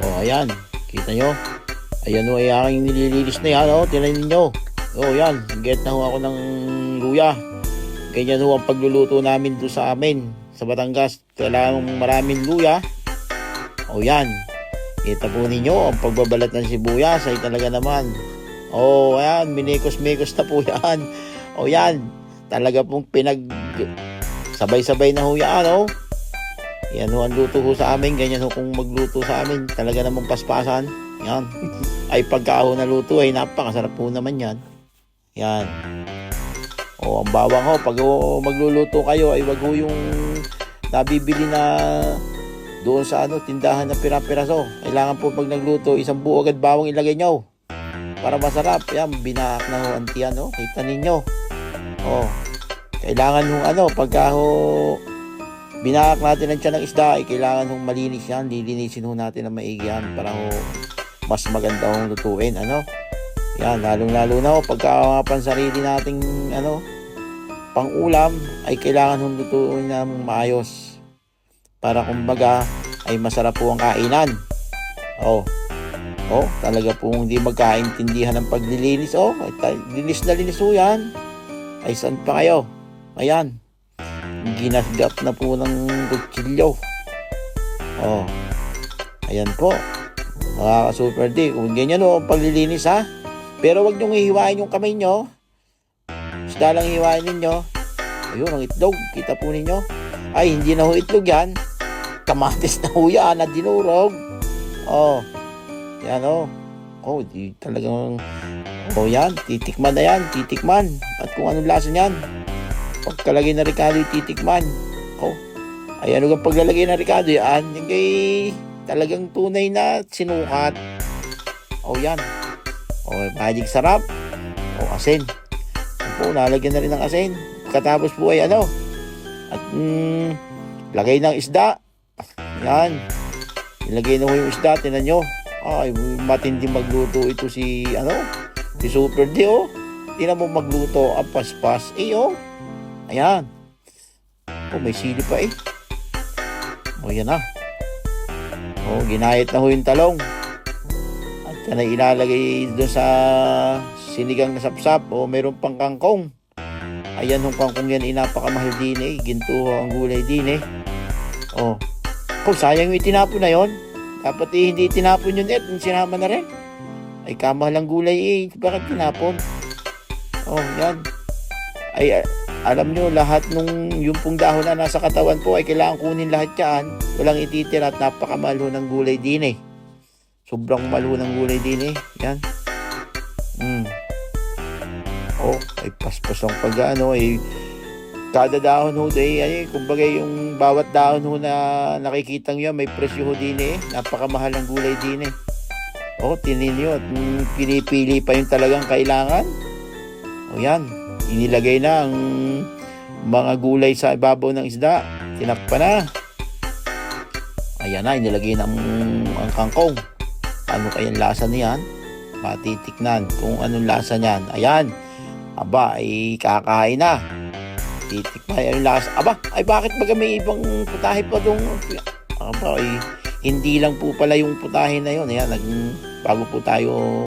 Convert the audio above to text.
Oh, ayan. Kita nyo? Ayan o, ay aking nililinis na yan. Oh, tinanin ninyo. Oh, yan. Get na ho ako ng luya. Ganyan ho ang pagluluto namin doon sa amin. Sa Batangas. Kailangan maraming luya. Oh, yan. Kita po ninyo ang pagbabalat ng sibuyas. Ay talaga naman. Oh, ayan. Minikos-mikos na po yan. Oh, yan. Talaga pong sabay-sabay na ho yan. Oh. Yan ho ang luto ho sa amin. Ganyan ho kung magluto sa amin. Talaga namang paspasan. Yan. Ay pagka ho naluto ay napakasarap po naman yan. Yan. O ang bawang ho. Pag ho magluluto kayo ay wag ho yung nabibili na doon sa tindahan na pira-piraso. Kailangan po pag nagluto isang buo agad bawang ilagay nyo. Para masarap. Yan. Binaak na ho ang tiyan. Oh. Kita ninyo. O. Kailangan ho pagka ho binaak natin ang tiyan ng isda ay kailangan hong malinis yan. Lilinisin ho natin ang maigi yan para ho mas maganda hong lutuin. Yan, lalong-lalo na ho pagka pansarili nating pang ulam ay kailangan hong lutuin na maayos para kumbaga ay masarap po ang kainan. Talaga po hindi magkaintindihan ng paglilinis. Linis na linis ho yan. Ay saan pa kayo? Ayan. Ginasgap na po ng kutsilyo. Ayan po. Mga ka-Super D. Kung ganyan ang paglilinis ha. Pero wag nyong ihiwain yung kamay nyo. Isda lang ihiwain ninyo. Ayun ang itlog. Kita po ninyo. Ay hindi na ho itlog yan. Kamatis na ho yan na dinurog. Yan di talagang yan. Titikman na yan. Titikman. At kung anong lasa niyan. Pagkalagay na Ricardo titikman. Ay ano kang paglalagay na Ricardo yan? Yung kay talagang tunay na sinukat. Yan. Magic sarap. Asin. Nalagyan na rin ng asin. Pagkatapos po ay at lagay ng isda. Yan. Ilagay na mo yung isda. Tinan nyo. Ay matindi magluto ito si Super D. Tinan mo magluto. Ang paspas. Ayan. May sili pa eh. Yan na. Ginayat na ho yung talong. At yan ay ilalagay doon sa sinigang na sapsap. Meron pang kangkong. Ayan yung kangkong yan inapakamahal din eh. Ginto ang gulay din eh. Sayang yung itinapon na yon. Dapat hindi itinapon yun sinama na rin. Ay kamahal ang gulay eh. Bakit tinapon? Yan. Ay alam nyo, lahat yung pong dahon na nasa katawan po ay kailangan kunin lahat yan. Walang ititira at napakamahal ho ng gulay din eh. Sobrang mahal ho ng gulay din eh. Yan. Ay paspas ang kada dahon ho kumbaga yung bawat dahon ho na nakikita nyo may presyo ho din eh. Napakamahal ng gulay din eh. Tinin nyo at pinipili pa yung talagang kailangan. Yan. Inilagay na ang mga gulay sa ibabaw ng isda. Tinakpan na. Ayan na, inilagay na ang kangkong. Ano kayang lasa niyan? Matitiknan kung anong lasa niyan. Ayan. Ay kakain na. Titikman yung lasa. Ay bakit baga may ibang putahe pa doon? Ay hindi lang po pala yung putahe na yun. Ayan, bago po tayo